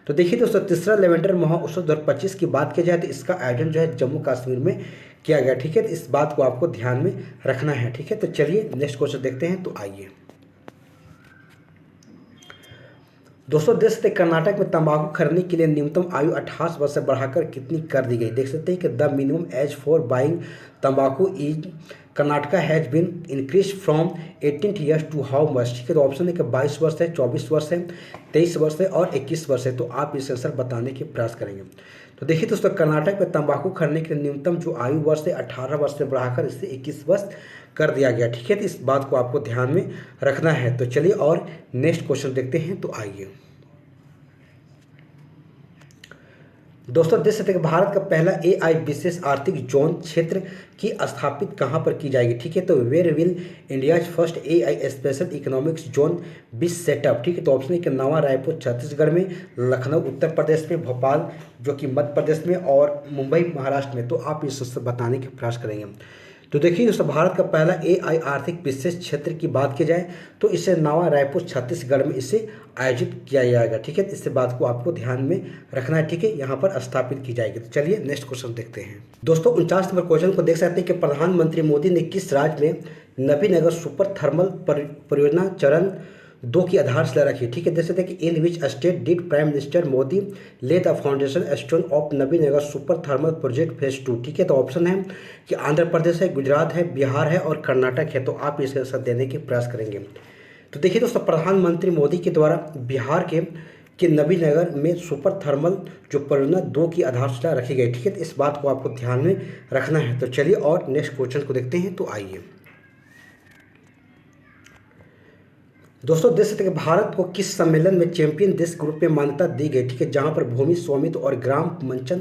तो देखिए दोस्तों, तीसरा लेवेंडर महोत्सव 2025 की बात की जाए तो इसका आयोजन जो है जम्मू कश्मीर में किया गया। ठीक है, तो इस बात को आपको ध्यान में रखना है। ठीक है, तो चलिए नेक्स्ट क्वेश्चन देखते हैं। तो आइए दोस्तों देश से कर्नाटक में तंबाकू खरीदने के लिए न्यूनतम आयु 18 वर्ष से बढ़ाकर कितनी कर दी गई। देख सकते हैं कि the minimum age for buying तंबाकू in Karnataka has been increase from 18 years to how much. ठीक है, तो ऑप्शन है कि 22 वर्ष है, 24 वर्ष है, 23 वर्ष है और 21 वर्ष है। तो आप इस आंसर बताने के प्रयास करेंगे। तो देखिए दोस्तों, कर्नाटक में तंबाकू खरीदने के लिए न्यूनतम जो आयु वर्ष है 18 वर्ष से बढ़ाकर इससे 21 वर्ष कर दिया गया। ठीक है, तो इस बात को आपको ध्यान में रखना है। तो चलिए और नेक्स्ट क्वेश्चन देखते हैं। तो आइए दोस्तों देख सकते हैं कि भारत का पहला AI विशेष आर्थिक जोन क्षेत्र की स्थापित कहाँ पर की जाएगी। ठीक है, तो where will India's first AI special economics zone be set up. ठीक है, तो ऑप्शन है कि नवा रायपुर छत्तीसगढ़ में, लखनऊ उत्तर प्रदेश में, भोपाल जो कि मध्य प्रदेश में और मुंबई महाराष्ट्र में। तो आप इस बताने के प्रयास करेंगे। तो देखिए दोस्तों, भारत का पहला AI आर्थिक विशेष क्षेत्र की बात की जाए तो इसे नवा रायपुर छत्तीसगढ़ में इसे आयोजित किया जाएगा। ठीक है, इस बात को आपको ध्यान में रखना है। ठीक है, यहाँ पर स्थापित की जाएगी। तो चलिए नेक्स्ट क्वेश्चन देखते हैं। दोस्तों 49 नंबर क्वेश्चन को देख सकते हैं कि प्रधानमंत्री मोदी ने किस राज्य में नबीनगर सुपर थर्मल परियोजना चरण 2 की आधारशिला रखी। ठीक है, देख सकते हैं कि in which state did prime minister Modi lay the foundation stone of Nabinagar super thermal project phase 2। ठीक है, तो ऑप्शन है कि आंध्र प्रदेश है, गुजरात है, बिहार है और कर्नाटक है। तो आप इसके साथ देने के प्रयास करेंगे। तो देखिए दोस्तों, प्रधानमंत्री मोदी के द्वारा बिहार के नबीनगर में सुपर थर्मल जो परियोजना 2 की आधारशिला रखी गई। ठीक है, तो इस बात को आपको ध्यान में रखना है। तो चलिए और नेक्स्ट क्वेश्चन को देखते हैं। तो आइए दोस्तों देख सकते हैं कि भारत को किस सम्मेलन में चैंपियन देश के रूप में मान्यता दी गई। ठीक है, जहां पर भूमि स्वामित्व और ग्राम मंचन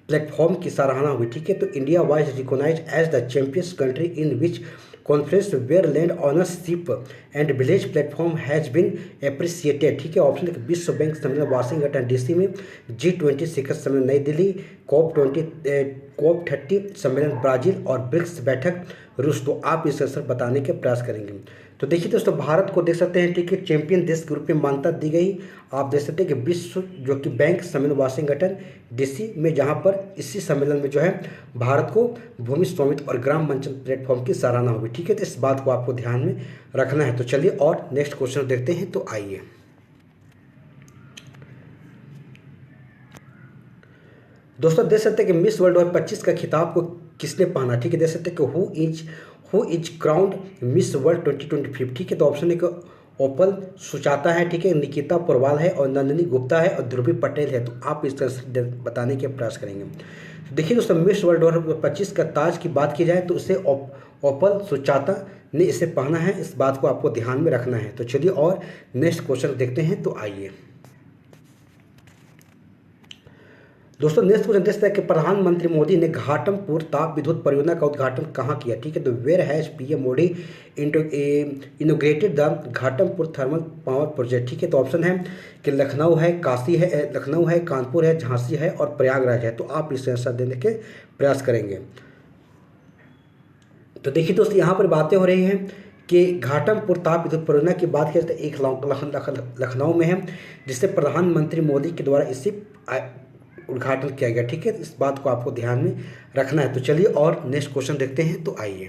प्लेटफॉर्म की सराहना हुई। ठीक है, तो India was recognised as the champions country in which conference where land ownership and village platform has been appreciated. ठीक है, ऑप्शन है विश्व बैंक सम्मेलन वाशिंगटन DC में, G20 शिखर सम्मेलन नई दिल्ली, COP30 सम्मेलन ब्राजील और ब्रिक्स बैठक रूस। तो आप इस आंसर बताने के प्रयास करेंगे। तो देखिए दोस्तों, भारत को देख सकते हैं ठीक है चैंपियन देश के रूप में मान्यता दी गई। आप देख सकते हैं कि विश्व जो कि बैंक सम्मेलन वाशिंगटन DC में, जहां पर इसी सम्मेलन में जो है भारत को भूमि स्वामित्व और ग्राम मंचन प्लेटफॉर्म की सराहना हुई। ठीक है, तो इस बात को आपको ध्यान में रखना है। तो चलिए और नेक्स्ट क्वेश्चन देखते हैं। तो आइए दोस्तों देख सकते हैं कि मिस वर्ल्ड 2025 का खिताब को किसने पहना। ठीक है, देख सकते हैं कि who is crowned miss World 2025। ठीक है, तो ऑप्शन है कि ओपल सुचाता है, ठीक है, निकिता पोरवाल है और नंदिनी गुप्ता है और ध्रुवी पटेल है। तो आप इस तरह से बताने के प्रयास करेंगे। तो देखिए दोस्तों, मिस वर्ल्ड 2025 का ताज की बात की जाए तो इसे ओपल सुचाता ने इसे पहना है, इस बात को आपको ध्यान में रखना है। तो चलिए और नेक्स्ट क्वेश्चन देखते हैं। तो आइए दोस्तों, नेक्स्ट क्वेश्चन देखते हैं कि प्रधानमंत्री मोदी ने घाटमपुर ताप विद्युत परियोजना का उद्घाटन कहाँ किया, ठीक है। तो where has PM Modi inaugurated the Ghatampur thermal power project, ठीक है। तो ऑप्शन है कि लखनऊ है, काशी है, लखनऊ है, कानपुर है, झांसी है और प्रयागराज है। तो आप इसे आंसर देने के प्रयास करेंगे। तो देखिए दोस्तों, यहाँ पर बातें हो रही हैं कि घाटमपुर ताप विद्युत परियोजना की बात करें तो एक लखनऊ में है, जिससे प्रधानमंत्री मोदी के द्वारा इसे उद्घाटन किया गया, ठीक है। इस बात को आपको ध्यान में रखना है। तो चलिए और नेक्स्ट क्वेश्चन देखते हैं। तो आइए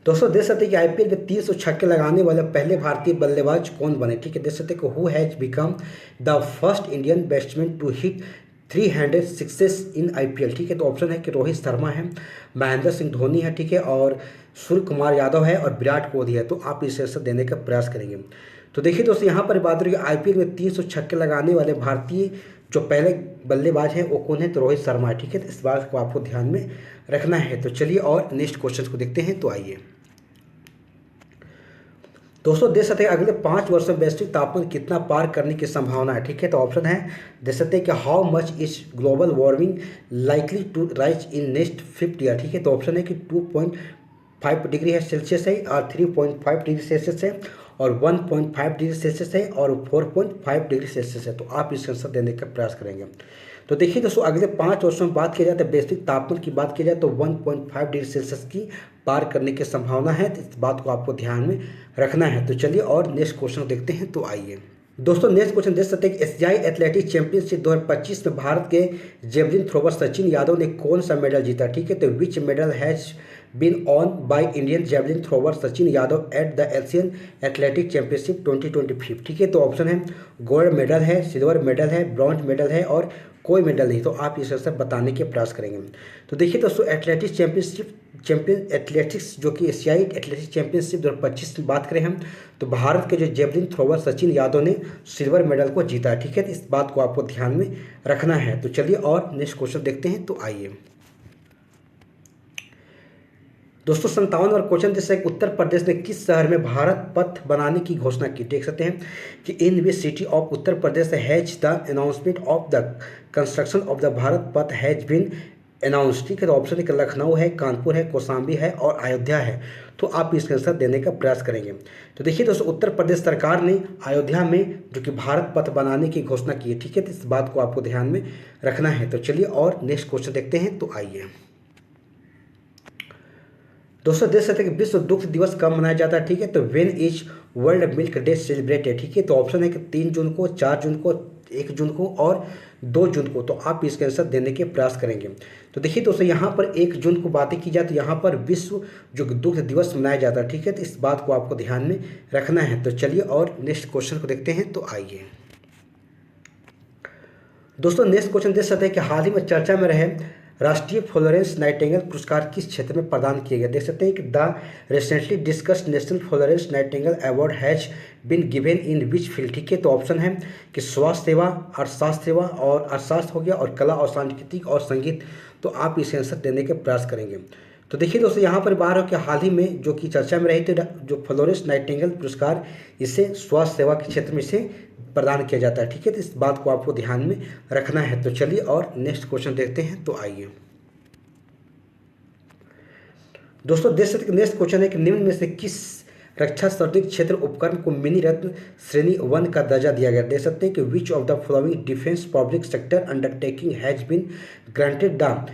दोस्तों, देख सकते हैं कि आईपीएल में 300 छक्के लगाने वाले पहले भारतीय बल्लेबाज कौन बने, ठीक है। देख सकते हैं कि who has become the first Indian batsman to hit 300 sixes in IPL, ठीक है। तो ऑप्शन है कि रोहित शर्मा है, महेंद्र सिंह धोनी है, ठीक है, और सूर्य कुमार यादव है और विराट कोहली है। तो आप इसे आंसर देने का प्रयास करेंगे। तो देखिए दोस्तों, यहाँ पर बात हो रही है आईपीएल में 300 छक्के लगाने वाले भारतीय जो पहले बल्लेबाज हैं वो कौन है, तो रोहित शर्मा है, ठीक है। इस बात को आपको ध्यान में रखना है। तो चलिए और नेक्स्ट क्वेश्चन को देखते हैं। तो आइए दोस्तों, देख सकते हैं अगले 5 वर्षों में वैश्विक तापमान कितना पार करने की संभावना है, ठीक है। तो ऑप्शन है, देख सकते हैं कि how much is global warming likely to rise in next 50 year, ठीक है। तो ऑप्शन है कि 2.5 डिग्री है सेल्सियस है और 3.5 डिग्री सेल्सियस है और 1.5 डिग्री सेल्सियस है और 4.5 डिग्री सेल्सियस है। तो आप इसका आंसर देने का प्रयास करेंगे। तो देखिए दोस्तों, अगले 5 वर्षों में बात की जाए तो वैश्विक तापमान की बात की जाए तो 1.5 डिग्री सेल्सियस की पार करने की संभावना है। तो इस बात को आपको ध्यान में रखना है। तो चलिए और नेक्स्ट क्वेश्चन देखते हैं। तो आइए दोस्तों, नेक्स्ट क्वेश्चन देख सकते हैं कि एशियाई एथलेटिक्स चैंपियनशिप 2025 में भारत के जेवलिन थ्रोवर सचिन यादव ने कौन सा मेडल जीता, ठीक है। तो which medal has been won by Indian javelin thrower Sachin Yadav at the Asian athletic championship 2025, ठीक है। तो ऑप्शन है गोल्ड मेडल है, सिल्वर मेडल है, ब्रॉन्ज मेडल है और कोई मेडल नहीं। तो आप इस आंसर बताने के प्रयास करेंगे। तो देखिए दोस्तों, चैंपियन एथलेटिक्स जो कि एशियाई एथलेटिक्स चैंपियनशिप 2025 की बात करें हम, तो भारत के जो जेवलिन थ्रोवर सचिन यादव ने सिल्वर मेडल को जीता है, ठीक है। इस बात को आपको ध्यान में रखना है। तो चलिए और नेक्स्ट क्वेश्चन देखते हैं। तो आइए दोस्तों, 57वां क्वेश्चन जैसे उत्तर प्रदेश ने किस शहर में भारत पथ बनाने की घोषणा की, देख सकते हैं कि in which city of Uttar Pradesh has the announcement of the construction of the Bharat Path has been announce, ठीक है। तो ऑप्शन है लखनऊ है, कानपुर है, कौशाम्बी है और अयोध्या है। तो आप इसका आंसर देने का प्रयास करेंगे। तो देखिए दोस्तों, उत्तर प्रदेश सरकार ने अयोध्या में जो कि भारत पथ बनाने की घोषणा की है, ठीक है। तो इस बात को आपको ध्यान में रखना है। तो चलिए और नेक्स्ट क्वेश्चन देखते हैं। तो आइए दोस्तों, देख सकते हैं कि विश्व दुग्ध दिवस कब मनाया जाता है, ठीक है। तो when is world milk day celebrated, ठीक है। तो ऑप्शन है कि 3 जून को, 4 जून को, 1 जून को और 2 जून को। तो आप इसके आंसर देने के प्रयास करेंगे। तो देखिए दोस्तों, यहाँ पर 1 जून को बातें की जाए तो यहाँ पर विश्व जो दुग्ध दिवस मनाया जाता है, ठीक है। तो इस बात को आपको ध्यान में रखना है। तो चलिए और नेक्स्ट क्वेश्चन को देखते हैं। तो आइए दोस्तों, नेक्स्ट क्वेश्चन देख सकते हैं कि हाल ही में चर्चा में रहे राष्ट्रीय फ्लोरेंस नाइटिंगेल पुरस्कार किस क्षेत्र में प्रदान किए गए, देख सकते हैं कि the recently discussed national Florence Nightingale award has been given in which field, ठीक है। तो ऑप्शन है कि स्वास्थ्य सेवा, अर्थशास्त्र सेवा और अर्थशास्त्र हो गया और कला और सांस्कृतिक और संगीत। तो आप इसे आंसर देने के प्रयास करेंगे। तो देखिए दोस्तों, यहाँ पर बाहर हो कि हाल ही में जो कि चर्चा में रही थी जो फ्लोरेंस नाइटिंगेल पुरस्कार, इसे स्वास्थ्य सेवा के क्षेत्र में इसे प्रदान किया जाता है, ठीक है। तो इस बात को आपको ध्यान में रखना है। तो चलिए और नेक्स्ट क्वेश्चन देखते हैं। तो आइए दोस्तों, देख सकते हैं नेक्स्ट क्वेश्चन है कि निम्न में से किस रक्षा सौदिक क्षेत्र उपकरण को मिनी रत्न श्रेणी 1 का दर्जा दिया गया, देख सकते हैं कि which of the following defence public sector undertaking has been granted the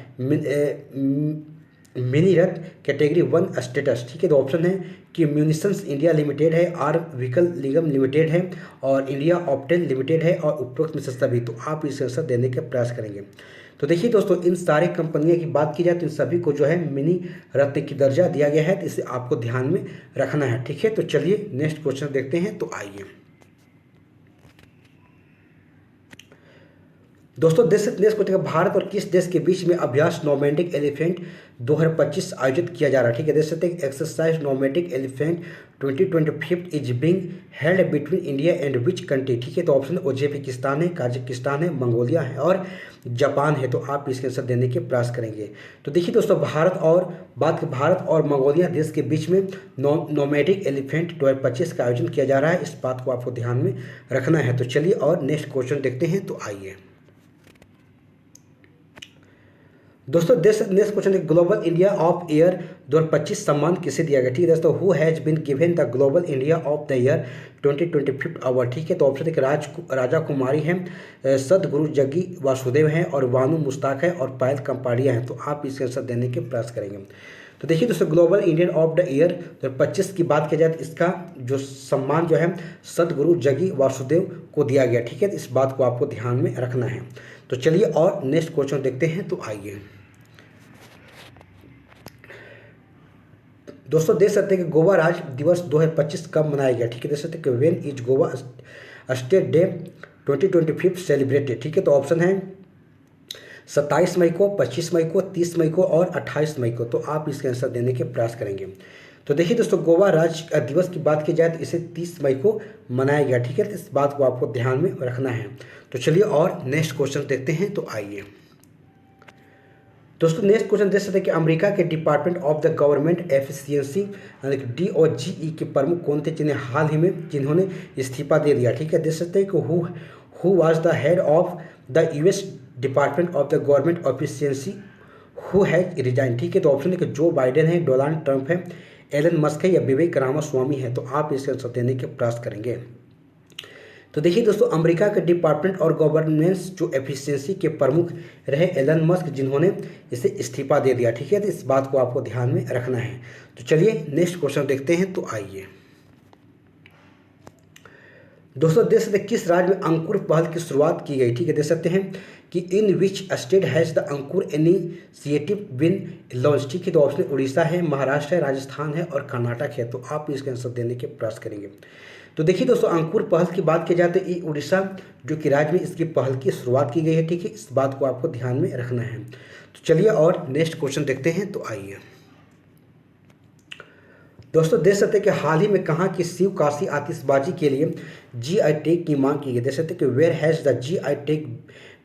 mini Ratna category 1 status, ठीक है। तो ऑप्शन है कि म्यूनिशंस इंडिया लिमिटेड है, आर व्हीकल निगम लिमिटेड है और इंडिया ऑप्टेल लिमिटेड है और उपरोक्त में से सभी। तो आप इसे आंसर देने का प्रयास करेंगे। तो देखिए दोस्तों, इन सारी कंपनियों की बात की जाए तो इन सभी को जो है मिनी रत्न की दर्जा दिया गया है। तो इसे आपको ध्यान में रखना है, ठीक है। तो चलिए नेक्स्ट क्वेश्चन देखते हैं। तो आइए दोस्तों देश से नेक्स्ट क्वेश्चन, भारत और किस देश के बीच में अभ्यास नोमैडिक एलिफेंट 2025 आयोजित किया जा रहा है? ठीक है, देख सकते हैं exercise nomadic elephant 2025 is being held between India and which country? ठीक है, तो ऑप्शन उज्बेकिस्तान है, काजाकिस्तान है, मंगोलिया है और जापान है। तो आप इसके आंसर देने के प्रयास करेंगे। तो देखिए दोस्तों, भारत और मंगोलिया देश के बीच में नोमैडिक एलिफेंट 2025 का आयोजन किया जा रहा है, इस बात को आपको ध्यान में रखना है। तो चलिए और नेक्स्ट क्वेश्चन देखते हैं। तो आइए दोस्तों, नेक्स्ट क्वेश्चन है, ग्लोबल इंडिया ऑफ ईयर 2025 सम्मान किसे दिया गया? ठीक है दोस्तों, who has been given the global India of the year 2025 award? ठीक है, तो ऑप्शन एक राजा कुमारी हैं, सदगुरु जग्गी वासुदेव हैं और वानू मुश्ताक है और पायल कंपाड़िया हैं। तो आप इसके आंसर देने के प्रयास करेंगे। तो देखिए दोस्तों, global Indian of the year 2025 की बात की जाए तो इसका जो सम्मान जो है सदगुरु जग्गी वासुदेव को दिया गया। ठीक है, इस बात को आपको ध्यान में रखना है। तो चलिए और नेक्स्ट क्वेश्चन देखते हैं। तो आइए दोस्तों, देख सकते हैं कि गोवा राज्य दिवस 2025 कब मनाया गया? ठीक है, देख सकते हैं कि when is Goa state day 2025 celebrated? ठीक है, तो ऑप्शन है 27 मई को, 25 मई को, 30 मई को और 28 मई को। तो आप इसके आंसर देने के प्रयास करेंगे। तो देखिए दोस्तों, गोवा राज्य दिवस की बात की जाए तो इसे 30 मई को मनाया गया। ठीक है, तो इस बात को आपको ध्यान में रखना है। तो चलिए और नेक्स्ट क्वेश्चन देखते हैं। तो आइए दोस्तों, नेक्स्ट क्वेश्चन देख सकते हैं कि अमेरिका के department of the government efficiency DOGE के प्रमुख कौन थे जिन्होंने इस्तीफा दे दिया? ठीक है, देख सकते हैं कि who was the head of the US department of the government efficiency who has resign? ठीक है, तो ऑप्शन है कि जो बाइडेन है, डोनाल्ड ट्रंप है, एलन मस्क है या विवेक रामास्वामी है। तो आप इसके आंसर देने के प्रयास करेंगे। तो देखिए दोस्तों, अमेरिका के डिपार्टमेंट और गवर्नेंस जो एफिशिएंसी के प्रमुख रहे एलन मस्क, जिन्होंने इसे इस्तीफा दे दिया। ठीक है, तो इस बात को आपको ध्यान में रखना है। तो चलिए नेक्स्ट क्वेश्चन देखते हैं। तो आइए दोस्तों, देख सकते हैं किस राज्य में अंकुर पहल की शुरुआत की गई? ठीक है, देख सकते हैं कि in which state has the Ankur initiative been launch? ठीक है, तो ऑप्शन उड़ीसा है, महाराष्ट्र है, राजस्थान है और कर्नाटक है। तो आप इसके आंसर देने के प्रयास करेंगे। तो देखिए दोस्तों, अंकुर पहल की बात की जाए तो ये उड़ीसा जो कि राज्य में इसकी पहल की शुरुआत की गई है। ठीक है, इस बात को आपको ध्यान में रखना है। तो चलिए और नेक्स्ट क्वेश्चन देखते हैं। तो आइए दोस्तों, देख सकते हैं कि हाल ही में कहा कि शिव काशी आतिशबाजी के लिए GI टैग की मांग की गई? देख सकते हैं कि where has the GI tag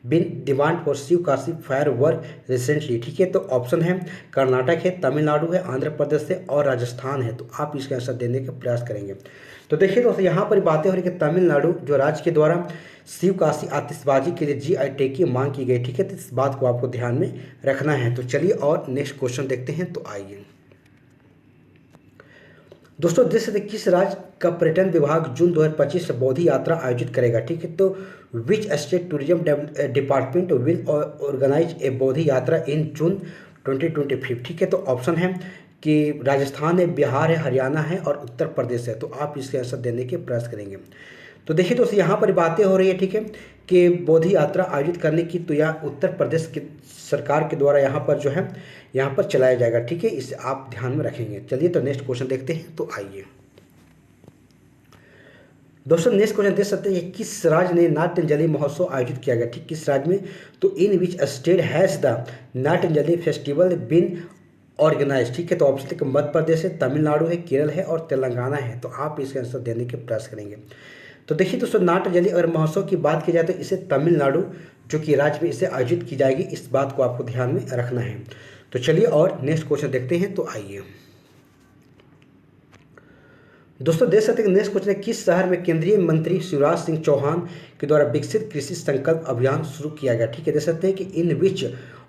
been demand for Sivakasi fire work recently? ठीक है, तो ऑप्शन है कर्नाटक है, तमिलनाडु है, आंध्र प्रदेश है और राजस्थान है। तो आप इसका आंसर देने का प्रयास करेंगे। तो देखिए दोस्तों, यहाँ पर बातें हो रही कि तमिलनाडु जो राज्य के द्वारा शिव काशी आतिशबाजी के लिए GI टैग की मांग की गई। ठीक है, तो इस बात को आपको ध्यान में रखना है। तो चलिए और नेक्स्ट क्वेश्चन देखते हैं। तो आइए दोस्तों, देख सकते किस राज्य का पर्यटन विभाग जून 2025 से बौद्ध यात्रा आयोजित करेगा? ठीक है, तो which state tourism department will organise a Bauddha Yatra इन जून 2025? ठीक है, तो ऑप्शन है कि राजस्थान है, बिहार है, हरियाणा है और उत्तर प्रदेश है। तो आप इसके आंसर देने के प्रयास करेंगे। तो देखिए दोस्तों, यहाँ पर बातें हो रही है, ठीक है, कि बौद्ध यात्रा आयोजित करने की तो यह उत्तर प्रदेश की सरकार के द्वारा यहाँ पर जो है यहाँ पर चलाया जाएगा। ठीक है, इसे आप ध्यान में रखेंगे। चलिए तो नेक्स्ट क्वेश्चन देखते हैं। तो आइए दोस्तों, नेक्स्ट क्वेश्चन देख सकते हैं किस राज्य ने नाट्यांजलि महोत्सव आयोजित किया गया? ठीक, किस राज्य में? तो in which state has the Natyanjali festival been organise? ठीक है, तो ऑप्शन है मध्य प्रदेश है, तमिलनाडु है, केरल है और तेलंगाना है। तो आप इसके आंसर देने के प्रयास करेंगे। तो देखिए दोस्तों, नाट्यांजलि अगर महोत्सव की बात की जाए तो इसे तमिलनाडु जो कि राज्य में इसे आयोजित की जाएगी, इस बात को आपको ध्यान में रखना है। तो चलिए और नेक्स्ट क्वेश्चन देखते हैं। तो आइए दोस्तों, देख सकते हैं नेक्स्ट क्वेश्चन है किस शहर में केंद्रीय मंत्री शिवराज सिंह चौहान के द्वारा विकसित कृषि संकल्प अभियान शुरू किया गया? ठीक है, देख सकते हैं कि in which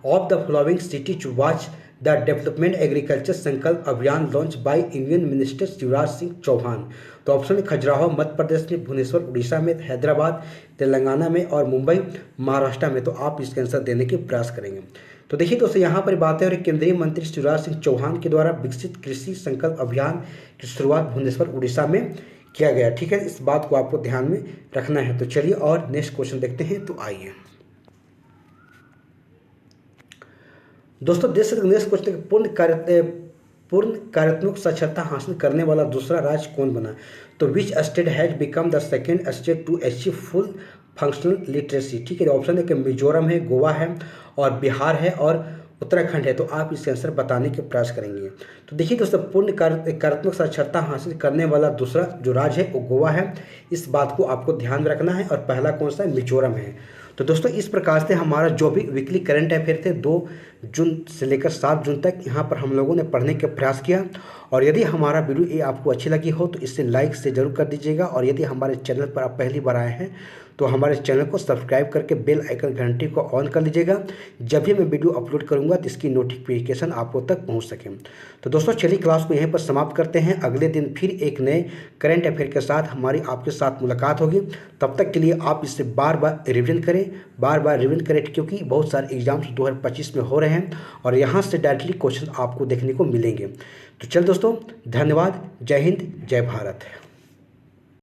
of the following city to watch the development agriculture Sankalp Abhiyan launch by union minister Shivraj Singh Chouhan? तो ऑप्शन है खजुराहो मध्य प्रदेश में, भुवनेश्वर उड़ीसा में, हैदराबाद तेलंगाना में और मुंबई महाराष्ट्र में। तो आप इसका आंसर देने के प्रयास करेंगे। तो देखिए दोस्तों, यहाँ पर बात है और केंद्रीय मंत्री शिवराज सिंह चौहान के द्वारा विकसित कृषि संकल्प अभियान की शुरुआत भुवनेश्वर उड़ीसा में किया गया। ठीक है, इस बात को आपको ध्यान में रखना है। तो चलिए और नेक्स्ट क्वेश्चन देखते हैं। तो आइए दोस्तों, देश के नेक्स्ट क्वेश्चन पूर्ण कार्यात्मक साक्षरता हासिल करने वाला दूसरा राज्य कौन बना? तो which state has become the second state to achieve full functional literacy. ठीक है, ऑप्शन है कि मिजोरम है, गोवा है और बिहार है और उत्तराखंड है। तो आप इसके आंसर बताने के प्रयास करेंगे। तो देखिए दोस्तों, पूर्ण कार्यात्मक साक्षरता हासिल करने वाला दूसरा जो राज्य है वो गोवा है। इस बात को आपको ध्यान में रखना है। और पहला कौन सा है? मिजोरम है। तो दोस्तों इस प्रकार से हमारा जो भी वीकली करंट अफेयर थे 2 जून से लेकर 7 जून तक यहाँ पर हम लोगों ने पढ़ने का प्रयास किया। और यदि हमारा वीडियो ये आपको अच्छी लगी हो तो इसे लाइक से जरूर कर दीजिएगा। और यदि हमारे चैनल पर आप पहली बार आए हैं तो हमारे चैनल को सब्सक्राइब करके बेल आइकन घंटी को ऑन कर लीजिएगा। जब भी मैं वीडियो अपलोड करूंगा तो इसकी नोटिफिकेशन आपको तक पहुंच सके। तो दोस्तों चलिए क्लास को यहीं पर समाप्त करते हैं। अगले दिन फिर एक नए करंट अफेयर के साथ हमारी आपके साथ मुलाकात होगी। तब तक के लिए आप इसे बार बार रिविजन करें, क्योंकि बहुत सारे एग्जाम्स 2025 में हो रहे हैं और यहाँ से डायरेक्टली क्वेश्चन आपको देखने को मिलेंगे। तो चल दोस्तों, धन्यवाद। जय हिंद, जय भारत।